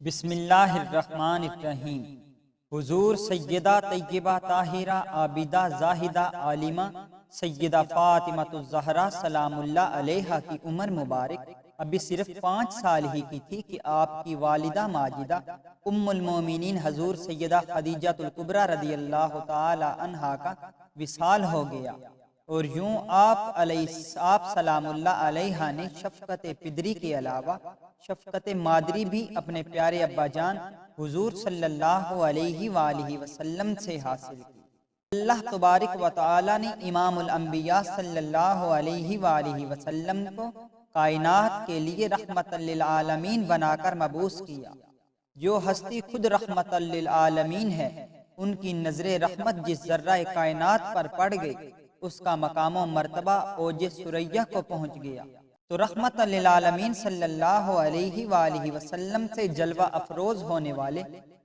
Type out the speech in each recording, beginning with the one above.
بسم اللہ الرحمن الرحیم۔ حضور سیدہ طیبہ طاہرہ عابدہ زاہدہ عالمہ سیدہ فاطمہ الزہرا سلام اللہ علیہا کی عمر مبارک ابھی صرف 5 سال ہی کی تھی کہ آپ کی والدہ ماجدہ ام المومنین حضور سیدہ خدیجہ الکبریٰ رضی اللہ تعالی عنہا کا وصال ہو گیا، اور یوں آپ سلام اللہ علیہ نے شفقت پدری کے علاوہ شفقت مادری بھی اپنے پیارے ابا جان حضور صلی اللہ علیہ وآلہ وسلم سے حاصل کی۔ اللہ تبارک و تعالی نے امام الانبیاء صلی اللہ علیہ وآلہ وسلم کو کائنات کے لیے رحمت للعالمین بنا کر مبعوث کیا۔ جو ہستی خود رحمت للعالمین ہے، ان کی نظر رحمت جس ذرہ کائنات پر پڑ گئی، اس کا مقام و مرتبہ اوج ثریہ کو پہنچ گیا۔ تو رحمت للعالمین صلی اللہ علیہ وآلہ وسلم سے جلوہ افروز ہونے والے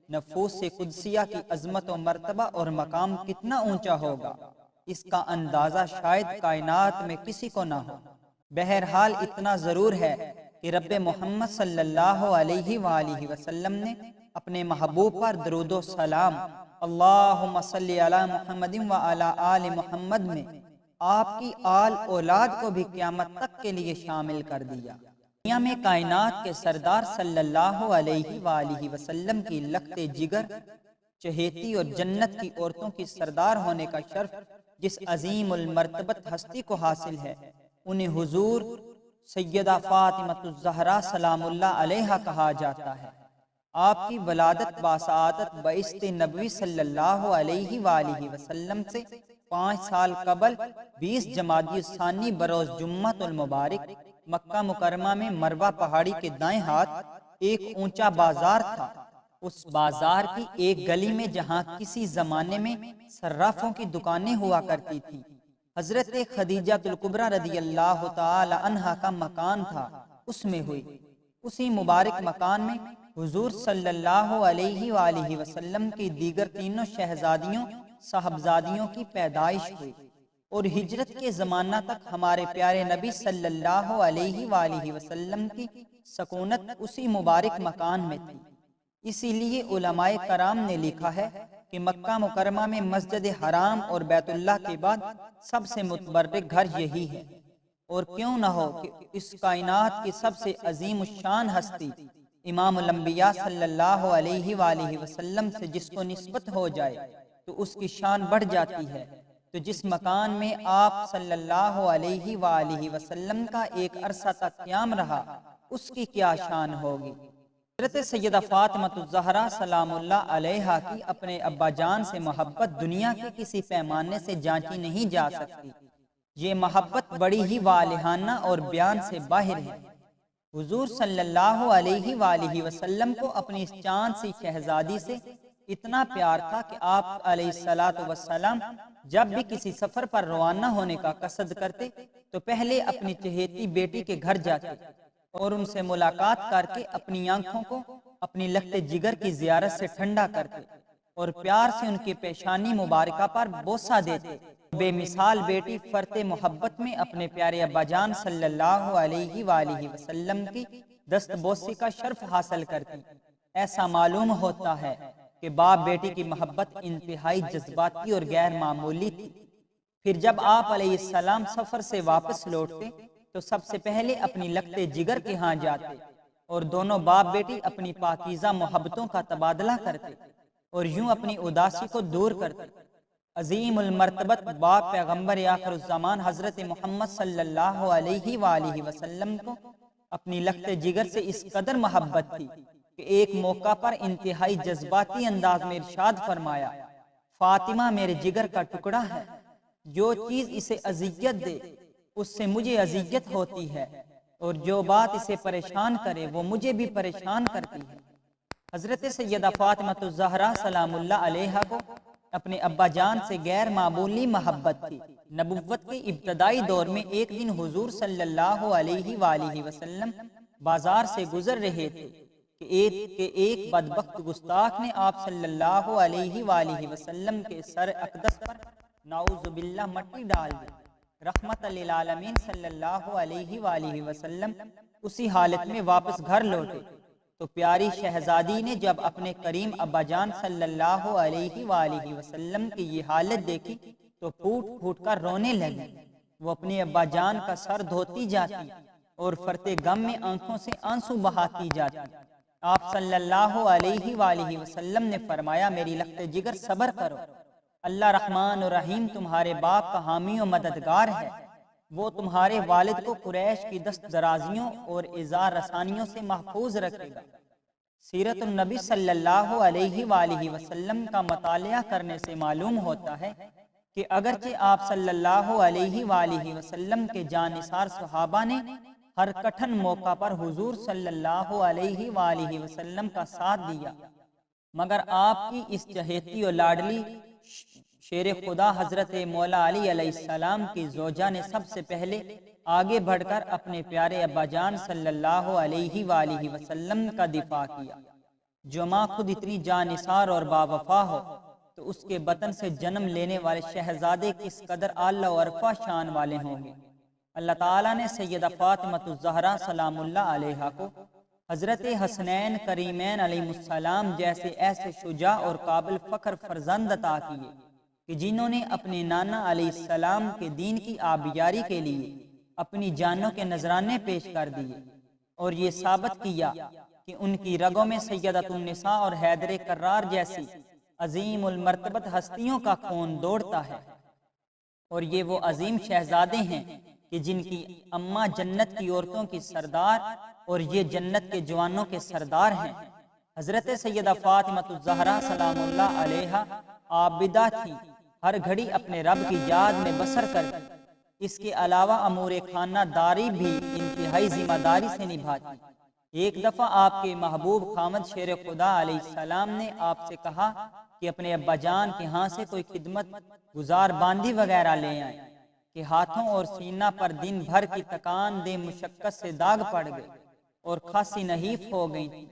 نفوس قدسیہ کی عظمت و مرتبہ اور مقام کتنا اونچا ہوگا، اس کا اندازہ شاید کائنات میں کسی کو نہ ہو۔ بہرحال اتنا ضرور ہے کہ رب محمد صلی اللہ علیہ وآلہ وسلم نے اپنے محبوب پر درود و سلام اللہم صلی علی محمد وعلی آل محمد میں آپ کی آل اولاد کو بھی قیامت تک کے لیے شامل کر دیا۔ دنیا میں کائنات کے سردار صلی اللہ علیہ وآلہ وسلم کی لخت جگر چہیتی اور جنت کی عورتوں کی سردار ہونے کا شرف جس عظیم المرتبت ہستی کو حاصل ہے، انہیں حضور سیدہ فاطمہ الزہرا سلام اللہ علیہا کہا جاتا ہے۔ آپ کی ولادت باسعادت بعثت نبوی صلی اللہ علیہ وآلہ وسلم سے 5 سال قبل 20 جمادی الثانی بروز جمعۃ المبارک مکہ مکرمہ میں مروہ پہاڑی کے دائیں ہاتھ ایک اونچا بازار تھا۔ اس بازار کی ایک گلی میں جہاں کسی زمانے میں صرافوں کی دکانیں ہوا کرتی تھی، حضرت خدیجہ الکبریٰ رضی اللہ تعالی عنہا کا مکان تھا، اس میں ہوئی۔ اسی مبارک مکان میں حضور صلی اللہ علیہ وآلہ وسلم کی دیگر تینوں شہزادیوں صاحبزادیوں کی پیدائش ہوئی، اور ہجرت کے زمانہ تک ہمارے پیارے نبی صلی اللہ علیہ وآلہ وسلم کی سکونت اسی مبارک مکان میں تھی۔ اسی لیے علماء کرام نے لکھا ہے کہ مکہ مکرمہ میں مسجد حرام اور بیت اللہ کے بعد سب سے متبرک گھر یہی ہے، اور کیوں نہ ہو کہ اس کائنات کی سب سے عظیم الشان ہستی امام الانبیاء صلی اللہ علیہ وآلہ وسلم سے جس کو نسبت ہو جائے تو اس کی شان بڑھ جاتی ہے، تو جس مکان میں آپ صلی اللہ علیہ وآلہ وسلم کا ایک عرصہ تک قیام رہا، اس کی کیا شان ہوگی۔ حضرت سیدہ فاطمہ الزہرا سلام اللہ علیہا کی اپنے ابا جان سے محبت دنیا کے کسی پیمانے سے جانچی نہیں جا سکتی۔ یہ محبت بڑی ہی والہانہ اور بیان سے باہر ہے۔ حضور صلی اللہ علیہ وآلہ وسلم کو اپنی اس چاند سی شہزادی سے اتنا پیار تھا کہ آپ علیہ السلام جب بھی کسی سفر پر روانہ ہونے کا قصد کرتے تو پہلے اپنی چہیتی بیٹی کے گھر جاتے اور ان سے ملاقات کر کے اپنی آنکھوں کو اپنی لخت جگر کی زیارت سے ٹھنڈا کرتے اور پیار سے ان کی پیشانی مبارکہ پر بوسہ دیتے۔ بے مثال بیٹی فرط محبت میں اپنے پیارے ابا جان صلی اللہ علیہ وآلہ وسلم کی دست بوسی کا شرف حاصل کرتی۔ ایسا معلوم ہوتا ہے کہ باپ بیٹی کی محبت انتہائی جذباتی اور غیر معمولی تھی۔ پھر جب آپ علیہ السلام سفر سے واپس لوٹتے تو سب سے پہلے اپنی لخت جگر کے ہاں جاتے اور دونوں باپ بیٹی اپنی پاکیزہ محبتوں کا تبادلہ کرتے اور یوں اپنی اداسی کو دور کرتے۔ عظیم المرتبت باپ پیغمبر آخر الزمان حضرت محمد صلی اللہ علیہ وآلہ وسلم کو اپنی لخت جگر سے اس قدر محبت تھی کہ ایک موقع پر انتہائی جذباتی انداز میں ارشاد فرمایا، فاطمہ میرے جگر کا ٹکڑا ہے، جو چیز اسے اذیت دے اس سے مجھے اذیت ہوتی ہے، اور جو بات اسے پریشان کرے وہ مجھے بھی پریشان کرتی ہے۔ حضرت سیدہ فاطمہ الزہرا سلام اللہ علیہا کو اپنے ابا جان سے غیر معمولی محبت تھی۔ نبوت کے ابتدائی دور میں ایک دن حضور صلی اللہ علیہ وآلہ وسلم بازار سے گزر رہے تھے کہ ایک بدبخت گستاخ نے آپ صلی اللہ علیہ وآلہ وسلم کے سر اقدس پر نعوذ باللہ مٹی ڈال دی۔ رحمت للعالمین صلی اللہ علیہ وآلہ وسلم اسی حالت میں واپس گھر لوٹے تو پیاری شہزادی نے جب اپنے کریم ابا جان صلی اللہ علیہ وآلہ وسلم کی یہ حالت دیکھی تو پھوٹ پھوٹ کر رونے لگی۔ وہ اپنے ابا جان کا سر دھوتی جاتی اور فرتے غم میں آنکھوں سے آنسو بہاتی جاتی۔ آپ صلی اللہ علیہ وآلہ وسلم نے فرمایا، میری لخت جگر صبر کرو، اللہ رحمان و رحیم تمہارے باپ کا حامی و مددگار ہے، وہ تمہارے والد کو قریش کی دست درازیوں اور اذار رسانیوں سے محفوظ رکھے گا۔ سیرت النبی صلی اللہ علیہ وآلہ وسلم کا مطالعہ کرنے سے معلوم ہوتا ہے کہ اگرچہ آپ صلی اللہ علیہ وآلہ وسلم کے جانثار صحابہ نے ہر کٹھن موقع پر حضور صلی اللہ علیہ وآلہ وسلم کا ساتھ دیا، مگر آپ کی اس چہیتی و لاڈلی شیر خدا حضرت مولا علی علیہ السلام کی زوجہ نے سب سے پہلے آگے بڑھ کر اپنے پیارے ابا جان صلی اللہ علیہ وآلہ وسلم کا دفاع کیا۔ جو ماں خود اتنی جانثار اور باوفا ہو تو اس کے بطن سے جنم لینے والے شہزادے کس قدر اعلیٰ و عرفہ شان والے ہوں گے۔ اللہ تعالیٰ نے سیدہ فاطمہ الزہرا سلام اللہ علیہا کو حضرت حسنین کریمین علیہ السلام جیسے ایسے شجاع اور قابل فخر فرزند عطا کیے کہ جنہوں نے اپنے نانا علیہ السلام کے دین کی آبیاری کے لیے اپنی جانوں کے نذرانے پیش کر دیے اور یہ ثابت کیا کہ ان کی رگوں میں سیدۃ النساء اور حیدر کرار جیسی عظیم المرتبت ہستیوں کا خون دوڑتا ہے، اور یہ وہ عظیم شہزادے ہیں کہ جن کی اماں جنت کی عورتوں کی سردار اور یہ جنت کے جوانوں کے سردار ہیں۔ حضرت سیدہ فاطمہ الزہرا سلام اللہ علیہا عابدہ تھی، ہر گھڑی اپنے رب کی یاد میں بسر کرتی، اس کے علاوہ امور خانہ داری بھی انتہائی ذمہ داری سے نبھاتی۔ ایک دفعہ آپ کے محبوب خامد شیر خدا علیہ السلام نے آپ سے کہا کہ اپنے ابا جان کے ہاں سے کوئی خدمت گزار باندی وغیرہ لے آئیں کہ ہاتھوں اور سینہ پر دن بھر کی تکان دہ مشقت سے داغ پڑ گئے اور خاصی نحیف ہو گئی تھی۔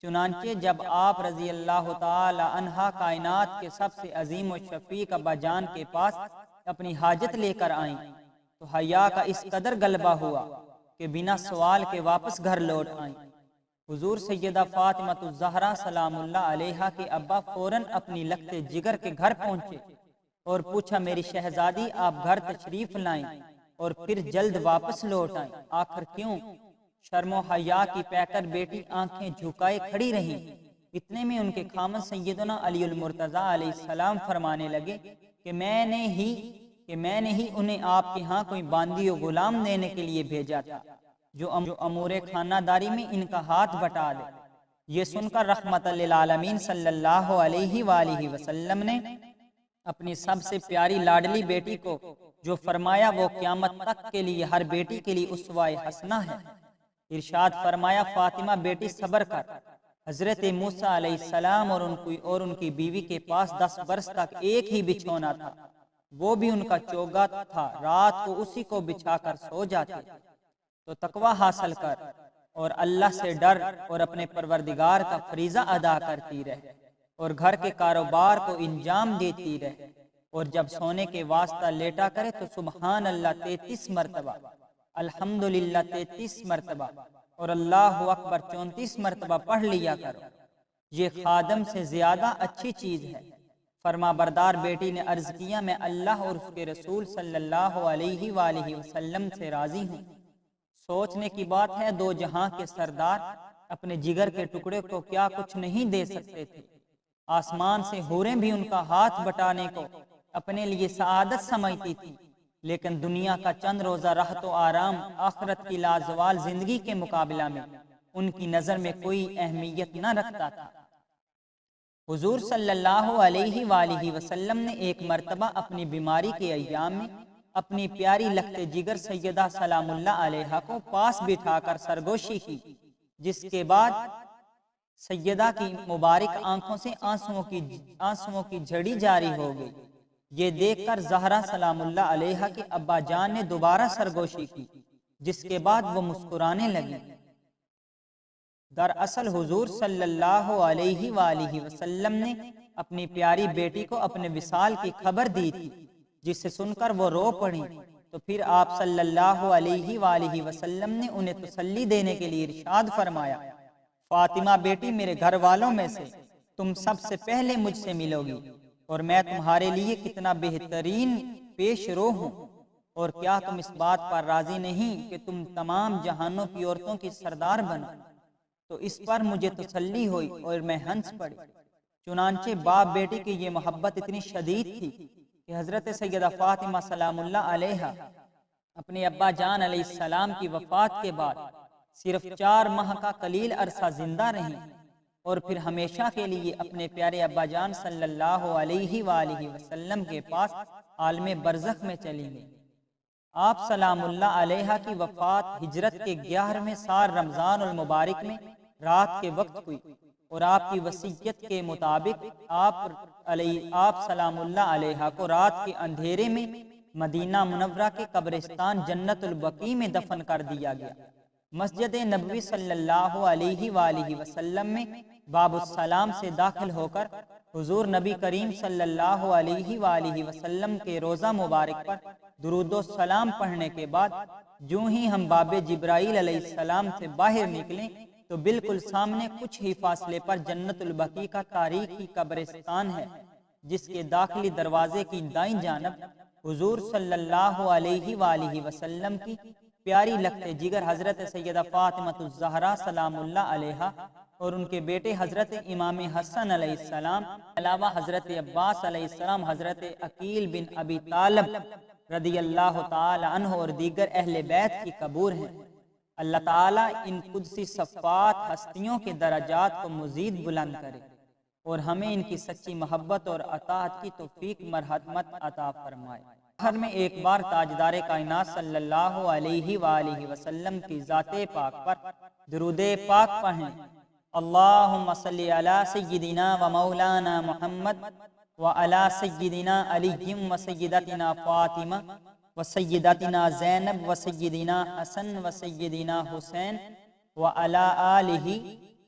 چنانچہ جب آپ رضی اللہ تعالی عنہ کائنات کے سب سے عظیم و شفیق ابا جان کے پاس اپنی حاجت لے کر آئیں تو حیا کا اس قدر غلبہ ہوا کہ بنا سوال کے واپس گھر لوٹ آئیں۔ حضور سیدہ فاطمہ الزہرا سلام اللہ علیہا کے ابا فوراً اپنی لخت جگر کے گھر پہنچے اور پوچھا، میری شہزادی آپ گھر تشریف لائیں اور پھر جلد واپس لوٹ آئیں، آخر کیوں؟ شرم و حیا کی پیکر بیٹی آنکھیں جھکائے کھڑی رہی۔ اتنے میں ان کے خامد سیدنا علی المرتضیٰ علیہ السلام فرمانے لگے کہ میں نے ہی انہیں آپ کے ہاں کوئی باندی و غلام دینے کے لیے بھیجا تھا جو امور خانہ داری میں ان کا ہاتھ بٹا دے۔ یہ سن کر رحمت للعالمین صلی اللہ علیہ وآلہ وسلم نے اپنی سب سے پیاری لاڈلی بیٹی کو جو فرمایا وہ قیامت تک کے لیے ہر بیٹی کے لیے اسوہ حسنہ ہے، ارشاد فرمایا، فاطمہ بیٹی صبر کر۔ حضرت موسیٰ علیہ السلام اور ان کی بیوی کے پاس 10 برس تک ایک ہی بچھونا تھا، وہ بھی ان کا چوگا تھا، رات کو اسی کو بچھا کر سو جاتے۔ تو تقوی حاصل کر اور اللہ سے ڈر اور اپنے پروردگار کا فریضہ ادا کرتی رہ اور گھر کے کاروبار کو انجام دیتی رہ، اور جب سونے کے واسطہ لیٹا کرے تو سبحان اللہ 33 مرتبہ، الحمدللہ 33 مرتبہ اور اللہ اکبر 34 مرتبہ پڑھ لیا کرو، یہ خادم سے زیادہ اچھی چیز ہے۔ فرما بردار بیٹی نے عرض کیا، میں اللہ اور اس کے رسول صلی اللہ علیہ وآلہ وسلم سے راضی ہوں۔ سوچنے کی بات ہے، دو جہاں کے سردار اپنے جگر کے ٹکڑے کو کیا کچھ نہیں دے سکتے تھے۔ آسمان سے حوریں بھی ان کا ہاتھ بٹانے کو اپنے لیے سعادت سمجھتی تھی، لیکن دنیا کا چند روزہ راحت و آرام آخرت کی لازوال زندگی کے مقابلہ میں ان کی نظر میں کوئی اہمیت نہ رکھتا تھا۔ حضور صلی اللہ علیہ وآلہ وسلم نے ایک مرتبہ اپنی بیماری کے ایام میں اپنی پیاری لخت جگر سیدہ سلام اللہ علیہا کو پاس بٹھا کر سرگوشی کی، جس کے بعد سیدہ کی مبارک آنکھوں سے آنسوؤں کی جھڑی جاری ہو گئی۔ یہ دیکھ کر زہرا سلام اللہ علیہا کے ابا جان نے دوبارہ سرگوشی کی، جس کے بعد وہ مسکرانے لگی۔ دراصل حضور صلی اللہ علیہ وآلہ وسلم نے اپنی پیاری بیٹی کو اپنے وصال کی خبر دی تھی، جسے سن کر وہ رو پڑی، تو پھر آپ صلی اللہ علیہ وآلہ وسلم نے انہیں تسلی دینے کے لیے ارشاد فرمایا، فاطمہ بیٹی میرے گھر والوں میں سے تم سب سے پہلے مجھ سے ملو گی، اور میں تمہارے لیے کتنا بہترین پیش رو ہوں، اور کیا تم اس بات پر راضی نہیں کہ تم تمام جہانوں کی عورتوں کی سردار بنو؟ تو اس پر مجھے تسلی ہوئی اور میں ہنس پڑی۔ چنانچہ باپ بیٹی کی یہ محبت اتنی شدید تھی کہ حضرت سیدہ فاطمہ سلام اللہ علیہا اپنے ابا جان علیہ السلام کی وفات کے بعد صرف 4 ماہ کا قلیل عرصہ زندہ رہیں، اور پھر ہمیشہ کے لیے اپنے پیارے ابا جان صلی اللہ علیہ وآلہ وسلم کے پاس عالم برزخ میں چلی گئیں۔ آپ سلام اللہ علیہا کی وفات ہجرت کے 11ویں سال رمضان المبارک میں رات کے وقت ہوئی، اور آپ کی وصیت کے مطابق آپ سلام اللہ علیہا کو رات کے اندھیرے میں مدینہ منورہ کے قبرستان جنت البقیع میں دفن کر دیا گیا۔ مسجد نبوی صلی اللہ علیہ وآلہ وسلم میں باب السلام سے داخل ہو کر حضور نبی کریم صلی اللہ علیہ وآلہ وسلم کے روضہ مبارک پر درود و سلام پڑھنے کے بعد جو ہی ہم باب جبرائیل علیہ السلام سے باہر نکلیں تو بالکل سامنے کچھ ہی فاصلے پر جنت البقیع کا تاریخی قبرستان ہے، جس کے داخلی دروازے کی دائیں جانب حضور صلی اللہ علیہ وآلہ وسلم کی پیاری لخت جگر حضرت سیدہ فاطمہ الزہرا سلام اللہ علیہا اور ان کے بیٹے حضرت امام حسن علیہ السلام، علاوہ حضرت عباس علیہ السلام، حضرت عقیل بن ابی طالب رضی اللہ تعالی عنہ اور دیگر اہل بیت کی قبور ہیں۔ اللہ تعالیٰ ان قدسی صفات ہستیوں کے درجات کو مزید بلند کرے اور ہمیں ان کی سچی محبت اور اطاعت کی توفیق مرحمت عطا فرمائے۔ آخر میں ایک بار تاجدار کائنات صلی اللہ علیہ وآلہ وسلم کی ذات پاک پر درود پاک پڑھیں۔ اللہم صلی علی سیدنا و مولانا محمد و علی سیدنا علی و سیدتنا فاطمہ و سیدتنا زینب و سیدنا حسن و سیدنا حسین و علی آلہ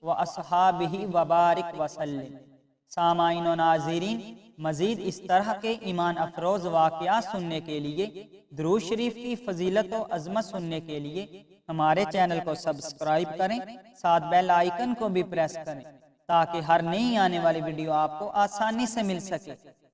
و اصحابہ و بارک وسلم۔ سامعین و ناظرین، مزید اس طرح کے ایمان افروز واقعات سننے کے لیے، درود شریف کی فضیلت و عظمت سننے کے لیے ہمارے چینل کو سبسکرائب کریں، ساتھ بیل آئیکن کو بھی پریس کریں تاکہ ہر نئی آنے والی ویڈیو آپ کو آسانی سے مل سکے۔